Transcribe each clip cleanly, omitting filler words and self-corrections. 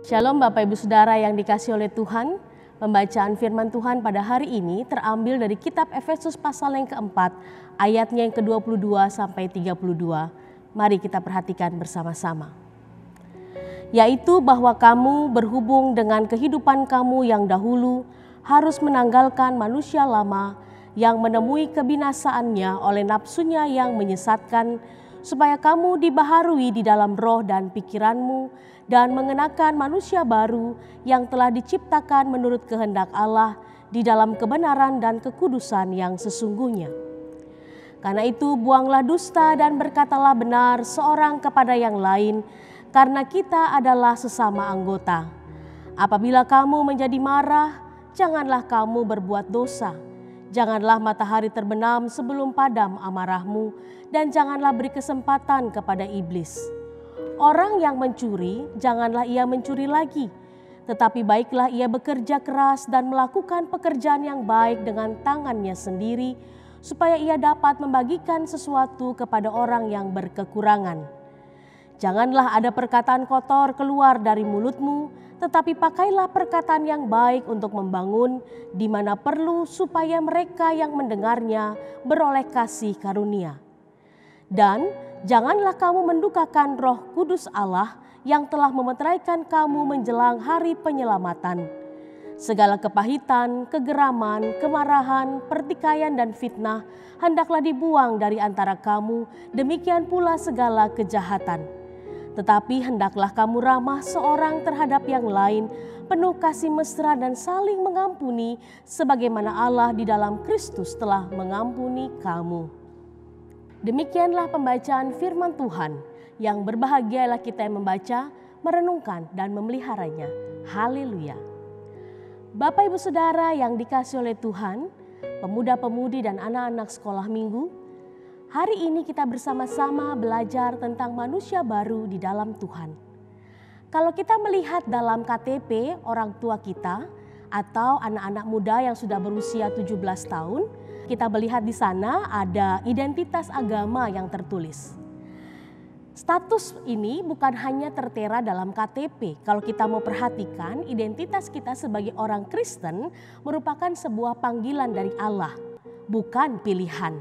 Shalom Bapak Ibu Saudara yang dikasihi oleh Tuhan. Pembacaan firman Tuhan pada hari ini terambil dari kitab Efesus pasal yang keempat, ayatnya yang ke-22 sampai 32. Mari kita perhatikan bersama-sama. Yaitu bahwa kamu berhubung dengan kehidupan kamu yang dahulu harus menanggalkan manusia lama yang menemui kebinasaannya oleh nafsunya yang menyesatkan, supaya kamu dibaharui di dalam roh dan pikiranmu dan mengenakan manusia baru yang telah diciptakan menurut kehendak Allah di dalam kebenaran dan kekudusan yang sesungguhnya. Karena itu buanglah dusta dan berkatalah benar seorang kepada yang lain, karena kita adalah sesama anggota. Apabila kamu menjadi marah, janganlah kamu berbuat dosa. Janganlah matahari terbenam sebelum padam amarahmu, dan janganlah beri kesempatan kepada iblis. Orang yang mencuri, janganlah ia mencuri lagi, tetapi baiklah ia bekerja keras dan melakukan pekerjaan yang baik dengan tangannya sendiri, supaya ia dapat membagikan sesuatu kepada orang yang berkekurangan. Janganlah ada perkataan kotor keluar dari mulutmu, tetapi pakailah perkataan yang baik untuk membangun di mana perlu, supaya mereka yang mendengarnya beroleh kasih karunia. Dan janganlah kamu mendukakan Roh Kudus Allah yang telah memeteraikan kamu menjelang hari penyelamatan. Segala kepahitan, kegeraman, kemarahan, pertikaian dan fitnah hendaklah dibuang dari antara kamu, demikian pula segala kejahatan. Tetapi hendaklah kamu ramah seorang terhadap yang lain, penuh kasih mesra dan saling mengampuni, sebagaimana Allah di dalam Kristus telah mengampuni kamu. Demikianlah pembacaan firman Tuhan, yang berbahagialah kita yang membaca, merenungkan dan memeliharanya. Haleluya. Bapak Ibu Saudara yang dikasihi oleh Tuhan, pemuda-pemudi dan anak-anak sekolah minggu, hari ini kita bersama-sama belajar tentang manusia baru di dalam Tuhan. Kalau kita melihat dalam KTP orang tua kita atau anak-anak muda yang sudah berusia 17 tahun, kita melihat di sana ada identitas agama yang tertulis. Status ini bukan hanya tertera dalam KTP. Kalau kita mau perhatikan, identitas kita sebagai orang Kristen merupakan sebuah panggilan dari Allah, bukan pilihan.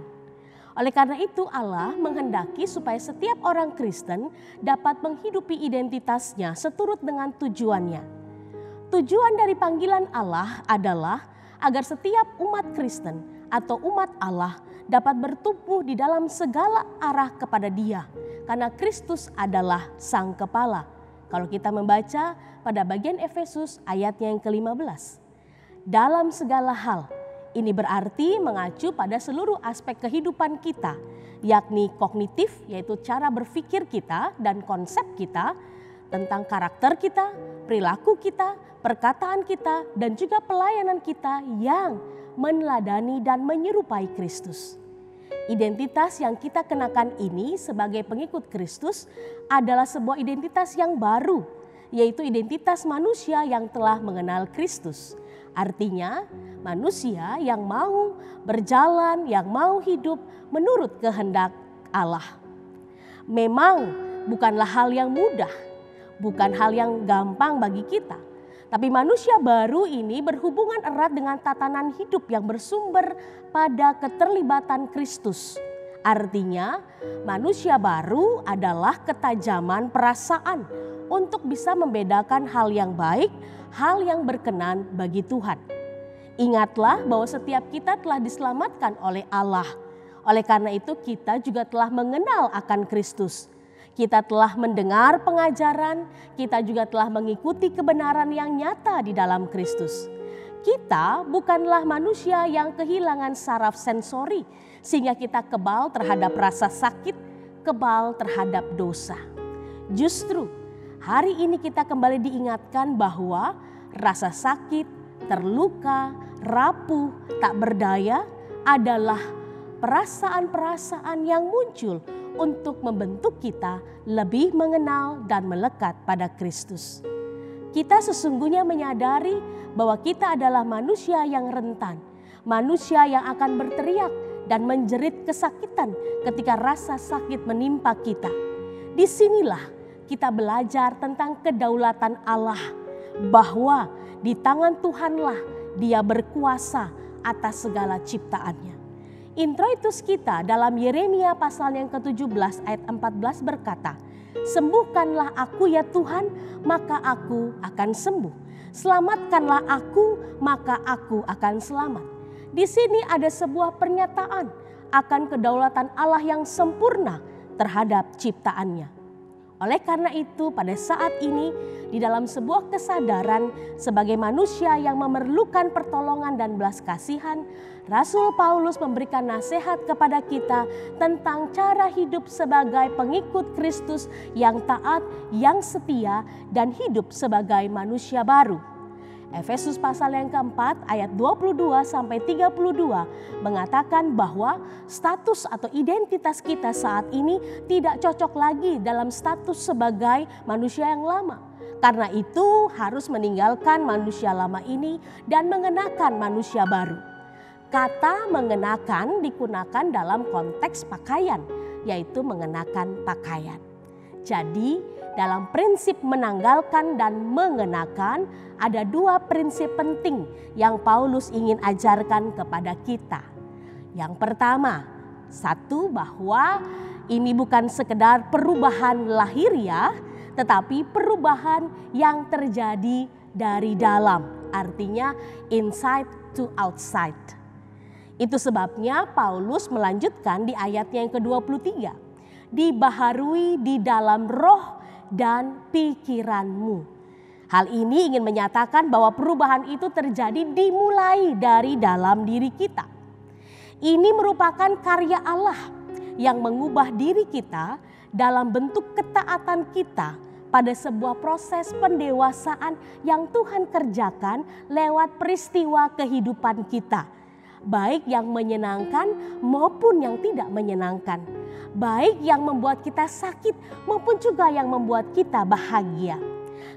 Oleh karena itu Allah menghendaki supaya setiap orang Kristen dapat menghidupi identitasnya seturut dengan tujuannya. Tujuan dari panggilan Allah adalah agar setiap umat Kristen atau umat Allah dapat bertumbuh di dalam segala arah kepada Dia, karena Kristus adalah Sang Kepala. Kalau kita membaca pada bagian Efesus ayatnya yang ke-15. Dalam segala hal, ini berarti mengacu pada seluruh aspek kehidupan kita, yakni kognitif, yaitu cara berpikir kita dan konsep kita, tentang karakter kita, perilaku kita, perkataan kita, dan juga pelayanan kita yang meneladani dan menyerupai Kristus. Identitas yang kita kenakan ini sebagai pengikut Kristus adalah sebuah identitas yang baru, yaitu identitas manusia yang telah mengenal Kristus. Artinya manusia yang mau berjalan, yang mau hidup menurut kehendak Allah. Memang bukanlah hal yang mudah, bukan hal yang gampang bagi kita. Tapi manusia baru ini berhubungan erat dengan tatanan hidup yang bersumber pada keterlibatan Kristus. Artinya manusia baru adalah ketajaman perasaan untuk bisa membedakan hal yang baik, hal yang berkenan bagi Tuhan. Ingatlah bahwa setiap kita telah diselamatkan oleh Allah. Oleh karena itu kita juga telah mengenal akan Kristus. Kita telah mendengar pengajaran, kita juga telah mengikuti kebenaran yang nyata di dalam Kristus. Kita bukanlah manusia yang kehilangan saraf sensori sehingga kita kebal terhadap rasa sakit, kebal terhadap dosa. Justru hari ini kita kembali diingatkan bahwa rasa sakit, terluka, rapuh, tak berdaya adalah perasaan-perasaan yang muncul untuk membentuk kita lebih mengenal dan melekat pada Kristus. Kita sesungguhnya menyadari bahwa kita adalah manusia yang rentan, manusia yang akan berteriak dan menjerit kesakitan ketika rasa sakit menimpa kita. Disinilah kita belajar tentang kedaulatan Allah bahwa di tangan Tuhanlah Dia berkuasa atas segala ciptaannya. Introitus kita dalam Yeremia pasal yang ke-17 ayat 14 berkata, "Sembuhkanlah aku ya Tuhan, maka aku akan sembuh. Selamatkanlah aku, maka aku akan selamat." Di sini ada sebuah pernyataan akan kedaulatan Allah yang sempurna terhadap ciptaannya. Oleh karena itu pada saat ini di dalam sebuah kesadaran sebagai manusia yang memerlukan pertolongan dan belas kasihan, Rasul Paulus memberikan nasihat kepada kita tentang cara hidup sebagai pengikut Kristus yang taat, yang setia, dan hidup sebagai manusia baru. Efesus pasal yang keempat ayat 22 sampai 32 mengatakan bahwa status atau identitas kita saat ini tidak cocok lagi dalam status sebagai manusia yang lama. Karena itu harus meninggalkan manusia lama ini dan mengenakan manusia baru. Kata mengenakan digunakan dalam konteks pakaian, yaitu mengenakan pakaian. Jadi dalam prinsip menanggalkan dan mengenakan ada dua prinsip penting yang Paulus ingin ajarkan kepada kita. Yang pertama, satu, bahwa ini bukan sekedar perubahan lahiriah, tetapi perubahan yang terjadi dari dalam. Artinya inside to outside. Itu sebabnya Paulus melanjutkan di ayatnya yang ke-23. Dibaharui di dalam roh dan pikiranmu. Hal ini ingin menyatakan bahwa perubahan itu terjadi dimulai dari dalam diri kita. Ini merupakan karya Allah yang mengubah diri kita dalam bentuk ketaatan kita pada sebuah proses pendewasaan yang Tuhan kerjakan lewat peristiwa kehidupan kita. Baik yang menyenangkan maupun yang tidak menyenangkan. Baik yang membuat kita sakit maupun juga yang membuat kita bahagia.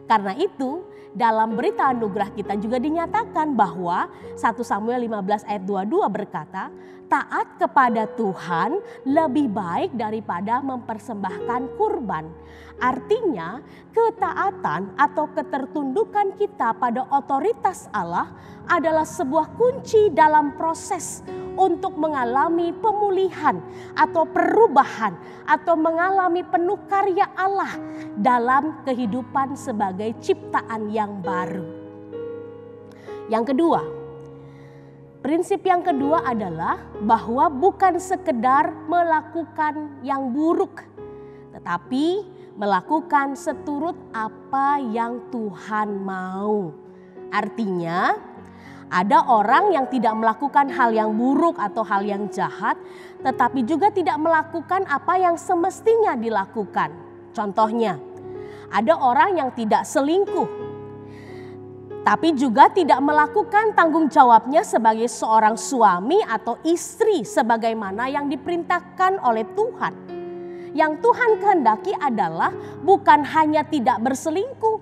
Karena itu dalam berita anugerah kita juga dinyatakan bahwa 1 Samuel 15 ayat 22 berkata, taat kepada Tuhan lebih baik daripada mempersembahkan kurban. Artinya ketaatan atau ketertundukan kita pada otoritas Allah adalah sebuah kunci dalam proses untuk mengalami pemulihan atau perubahan atau mengalami penuh karya Allah dalam kehidupan sebagai ciptaan yang baru. Yang kedua, prinsip yang kedua adalah bahwa bukan sekedar melakukan yang buruk, tetapi melakukan seturut apa yang Tuhan mau. Artinya, ada orang yang tidak melakukan hal yang buruk atau hal yang jahat, tetapi juga tidak melakukan apa yang semestinya dilakukan. Contohnya, ada orang yang tidak selingkuh, tapi juga tidak melakukan tanggung jawabnya sebagai seorang suami atau istri sebagaimana yang diperintahkan oleh Tuhan. Yang Tuhan kehendaki adalah bukan hanya tidak berselingkuh,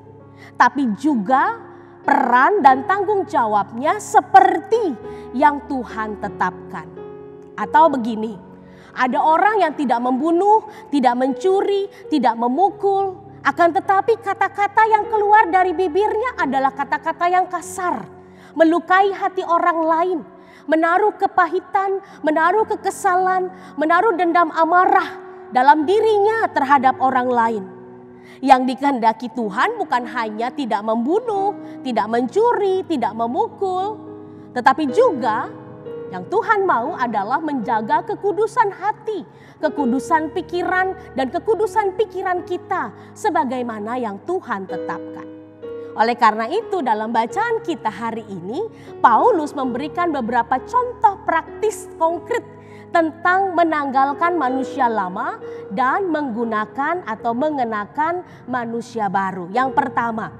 tapi juga peran dan tanggung jawabnya seperti yang Tuhan tetapkan. Atau begini, ada orang yang tidak membunuh, tidak mencuri, tidak memukul, akan tetapi kata-kata yang keluar dari bibirnya adalah kata-kata yang kasar, melukai hati orang lain, menaruh kepahitan, menaruh kekesalan, menaruh dendam amarah dalam dirinya terhadap orang lain. Yang dikehendaki Tuhan bukan hanya tidak membunuh, tidak mencuri, tidak memukul, tetapi juga yang Tuhan mau adalah menjaga kekudusan hati, kekudusan pikiran, dan kekudusan pikiran kita sebagaimana yang Tuhan tetapkan. Oleh karena itu dalam bacaan kita hari ini, Paulus memberikan beberapa contoh praktis konkret tentang menanggalkan manusia lama dan menggunakan atau mengenakan manusia baru. Yang pertama,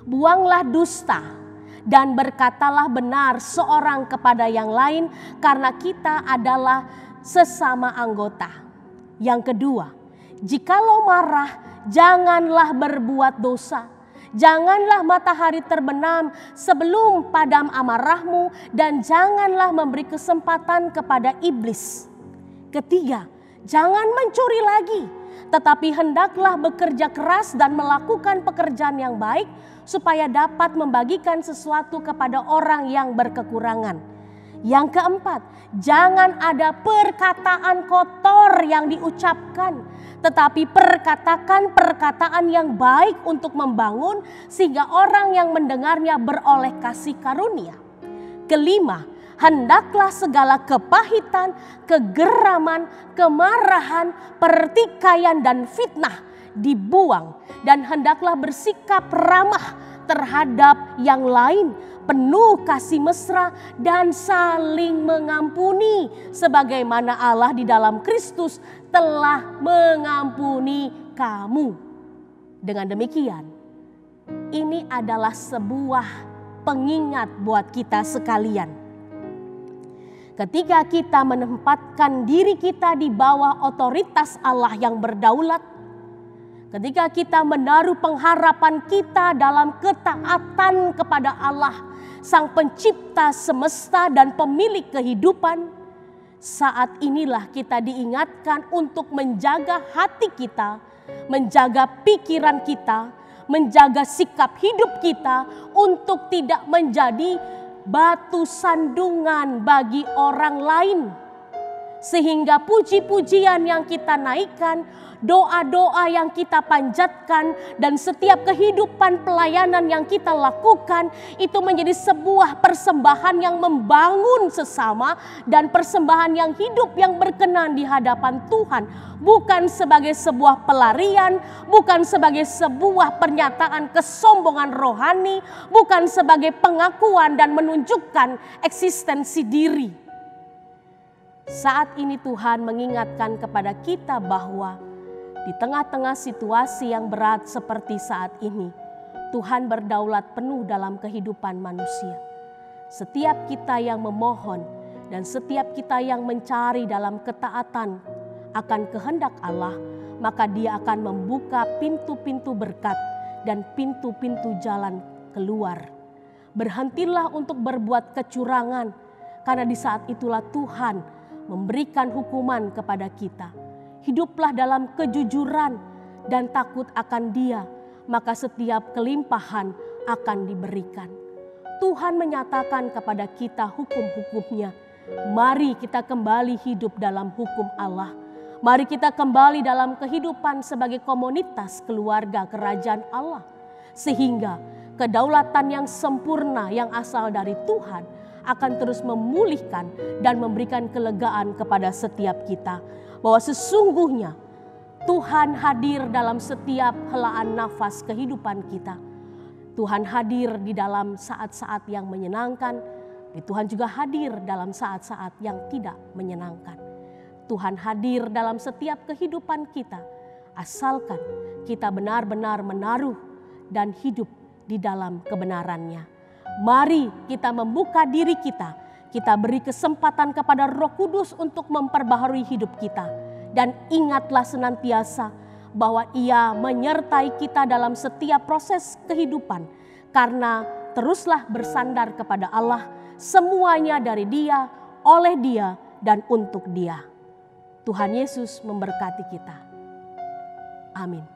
buanglah dusta dan berkatalah benar seorang kepada yang lain karena kita adalah sesama anggota. Yang kedua, jikalau marah janganlah berbuat dosa. Janganlah matahari terbenam sebelum padam amarahmu dan janganlah memberi kesempatan kepada iblis. Ketiga, jangan mencuri lagi. tetapi hendaklah bekerja keras dan melakukan pekerjaan yang baik supaya dapat membagikan sesuatu kepada orang yang berkekurangan. Yang keempat, jangan ada perkataan kotor yang diucapkan, tetapi perkataan yang baik untuk membangun sehingga orang yang mendengarnya beroleh kasih karunia. Kelima, hendaklah segala kepahitan, kegeraman, kemarahan, pertikaian dan fitnah dibuang, dan hendaklah bersikap ramah terhadap yang lain, penuh kasih mesra dan saling mengampuni sebagaimana Allah di dalam Kristus telah mengampuni kamu. Dengan demikian, ini adalah sebuah pengingat buat kita sekalian. Ketika kita menempatkan diri kita di bawah otoritas Allah yang berdaulat, ketika kita menaruh pengharapan kita dalam ketaatan kepada Allah, Sang Pencipta semesta dan pemilik kehidupan, saat inilah kita diingatkan untuk menjaga hati kita, menjaga pikiran kita, menjaga sikap hidup kita untuk tidak menjadi batu sandungan bagi orang lain. Sehingga puji-pujian yang kita naikkan, doa-doa yang kita panjatkan, dan setiap kehidupan pelayanan yang kita lakukan itu menjadi sebuah persembahan yang membangun sesama dan persembahan yang hidup yang berkenan di hadapan Tuhan. Bukan sebagai sebuah pelarian, bukan sebagai sebuah pernyataan kesombongan rohani, bukan sebagai pengakuan dan menunjukkan eksistensi diri. Saat ini Tuhan mengingatkan kepada kita bahwa di tengah-tengah situasi yang berat seperti saat ini, Tuhan berdaulat penuh dalam kehidupan manusia. Setiap kita yang memohon dan setiap kita yang mencari dalam ketaatan akan kehendak Allah, maka Dia akan membuka pintu-pintu berkat dan pintu-pintu jalan keluar. Berhentilah untuk berbuat kecurangan, karena di saat itulah Tuhan memberikan hukuman kepada kita. Hiduplah dalam kejujuran dan takut akan Dia, maka setiap kelimpahan akan diberikan. Tuhan menyatakan kepada kita hukum-hukumnya. Mari kita kembali hidup dalam hukum Allah. Mari kita kembali dalam kehidupan sebagai komunitas keluarga kerajaan Allah. Sehingga kedaulatan yang sempurna yang asal dari Tuhan akan terus memulihkan dan memberikan kelegaan kepada setiap kita. Bahwa sesungguhnya Tuhan hadir dalam setiap helaan nafas kehidupan kita. Tuhan hadir di dalam saat-saat yang menyenangkan, tapi Tuhan juga hadir dalam saat-saat yang tidak menyenangkan. Tuhan hadir dalam setiap kehidupan kita, asalkan kita benar-benar menaruh dan hidup di dalam kebenarannya. Mari kita membuka diri kita beri kesempatan kepada Roh Kudus untuk memperbaharui hidup kita. Dan ingatlah senantiasa bahwa Ia menyertai kita dalam setiap proses kehidupan. Karena teruslah bersandar kepada Allah, semuanya dari Dia, oleh Dia, dan untuk Dia. Tuhan Yesus memberkati kita. Amin.